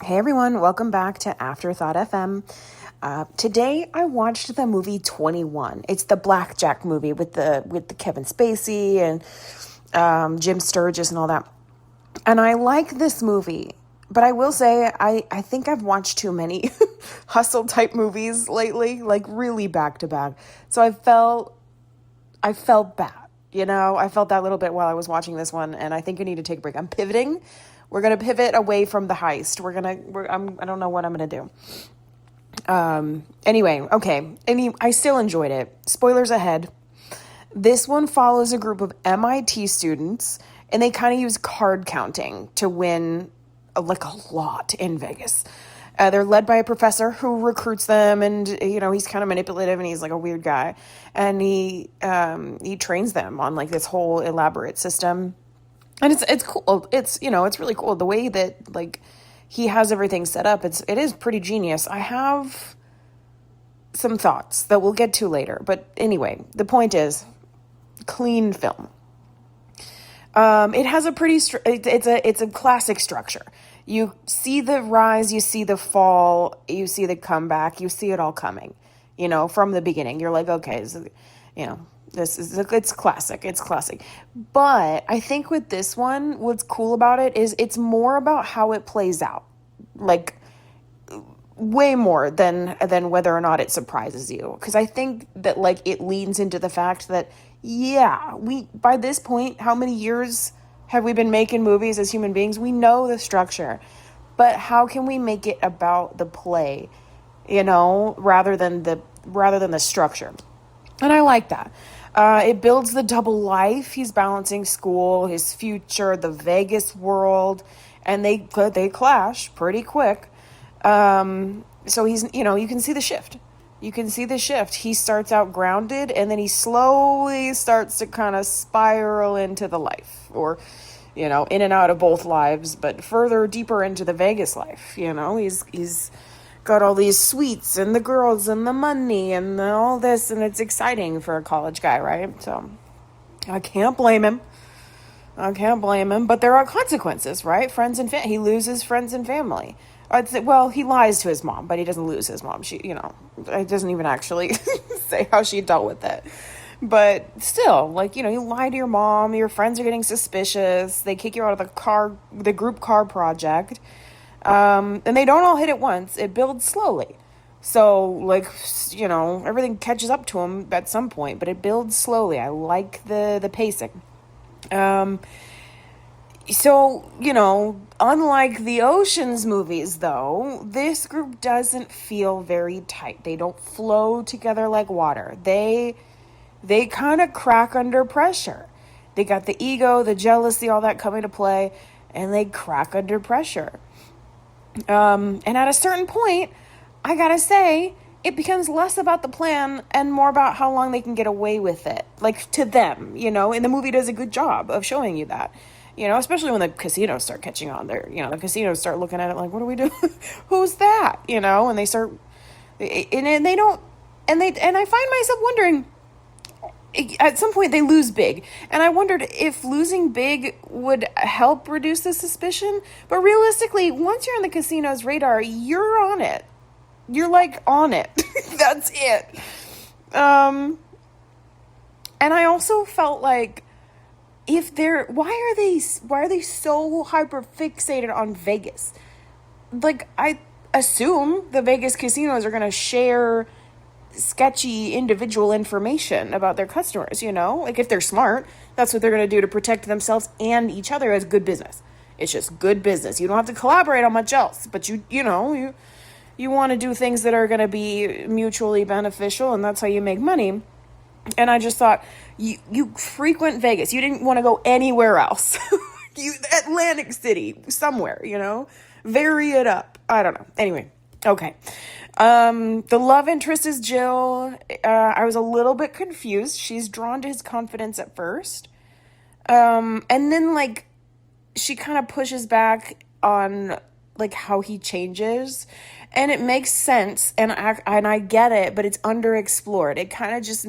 Hey everyone, welcome back to Afterthought FM. Today I watched the movie 21. It's the Blackjack movie with the Kevin Spacey and Jim Sturgis and all that. And I like this movie, but I will say I think I've watched too many hustle type movies lately, like really back to back. So I felt bad. I felt that little bit while I was watching this one, and I think I need to take a break. I'm pivoting. We're going to pivot away from the heist. I don't know what I'm going to do. Anyway, okay. I still enjoyed it. Spoilers ahead. This one follows a group of MIT students, and they kind of use card counting to win a lot in Vegas. They're led by a professor who recruits them, and he's kind of manipulative, and he's like a weird guy, and he trains them on like this whole elaborate system. And it's cool. It's really cool the way that like he has everything set up. It is pretty genius. I have some thoughts that we'll get to later, but anyway, the point is, clean film. It has a pretty it's a classic structure. You see the rise, you see the fall, you see the comeback, you see it all coming. From the beginning, you're like, okay, it's classic. It's classic. But I think with this one, what's cool about it is it's more about how it plays out. Like way more than whether or not it surprises you. Because I think that like it leans into the fact that, by this point, how many years have we been making movies as human beings? We know the structure. But how can we make it about the play, rather than the structure? And I like that. It builds the double life. He's balancing school, his future, the Vegas world, and they clash pretty quick. So he's, you can see the shift. He starts out grounded, and then he slowly starts to kind of spiral into the life, or, in and out of both lives, but further deeper into the Vegas life. He's got all these suites and the girls and the money and all this, and it's exciting for a college guy, right? So I can't blame him. But there are consequences, right? He loses friends and family. He lies to his mom, but he doesn't lose his mom. It doesn't even actually say how she dealt with it. But still, you lie to your mom, your friends are getting suspicious, they kick you out of the group car project. And they don't all hit at once. It builds slowly. So, everything catches up to him at some point, but it builds slowly. I like the pacing. Unlike the Ocean's movies, though, this group doesn't feel very tight. They don't flow together like water. They kind of crack under pressure. They got the ego, the jealousy, all that coming to play, and they crack under pressure. And at a certain point, I gotta say, it becomes less about the plan and more about how long they can get away with it. Like, to them, and the movie does a good job of showing you that. Especially when the casinos start catching on there. The casinos start looking at it like, what do we do? Who's that? And they start, and they don't, and I find myself wondering, at some point they lose big, and I wondered if losing big would help reduce the suspicion. But realistically, once you're on the casino's radar, you're on it. You're like on it. That's it. And I also felt like, why are they so hyper fixated on Vegas? Like, I assume the Vegas casinos are going to share sketchy individual information about their customers, like if they're smart, that's what they're going to do to protect themselves and each other as good business. It's just good business. You don't have to collaborate on much else, but you want to do things that are going to be mutually beneficial, and that's how you make money. And I just thought, you frequent Vegas. You didn't want to go anywhere else. Atlantic City, somewhere, vary it up. I don't know. Anyway, okay. The love interest is Jill. I was a little bit confused. She's drawn to his confidence at first. And then she kind of pushes back on how he changes, and it makes sense. And I get it, but it's underexplored. It kind of just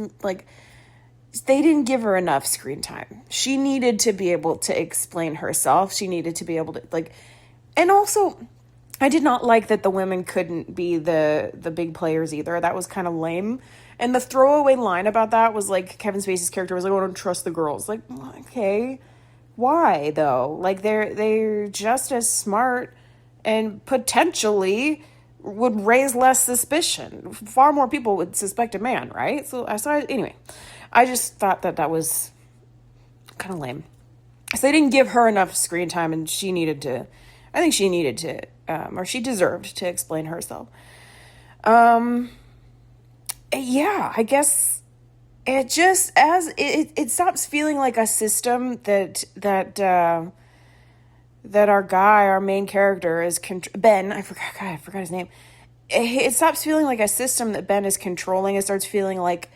they didn't give her enough screen time. She needed to be able to explain herself. She needed to be able to and also, I did not like that the women couldn't be the big players either. That was kind of lame. And the throwaway line about that was like Kevin Spacey's character was like, "Oh, I don't trust the girls." Like, okay, why though? Like they're just as smart and potentially would raise less suspicion. Far more people would suspect a man, right? So I saw anyway. I just thought that was kind of lame. So they didn't give her enough screen time, and she needed to. I think she needed to, or she deserved to explain herself. Yeah, I guess it just it stops feeling like a system that our guy, our main character, is Ben. I forgot his name. It stops feeling like a system that Ben is controlling. It starts feeling like,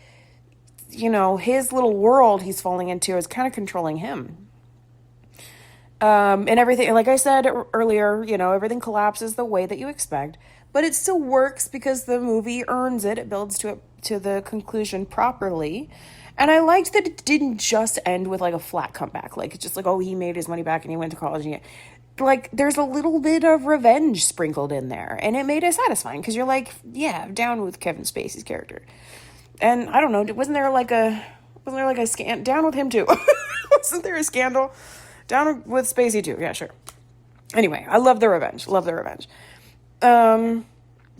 his little world he's falling into is kind of controlling him. And everything, like I said earlier, everything collapses the way that you expect, but it still works because the movie earns it. It builds to the conclusion properly. And I liked that it didn't just end with like a flat comeback. Like, it's just like, oh, he made his money back and he went to college. And like, there's a little bit of revenge sprinkled in there, and it made it satisfying because you're like, yeah, down with Kevin Spacey's character. And I don't know, wasn't there like a scandal? Down with him too. Wasn't there a scandal? Down with Spacey too. Yeah, sure. Anyway, I love the revenge.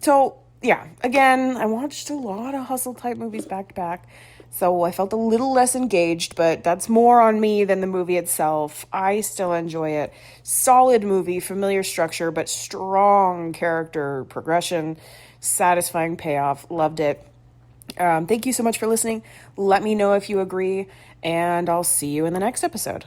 So yeah, again, I watched a lot of hustle type movies back to back. So I felt a little less engaged, but that's more on me than the movie itself. I still enjoy it. Solid movie, familiar structure, but strong character progression, satisfying payoff. Loved it. Thank you so much for listening. Let me know if you agree, and I'll see you in the next episode.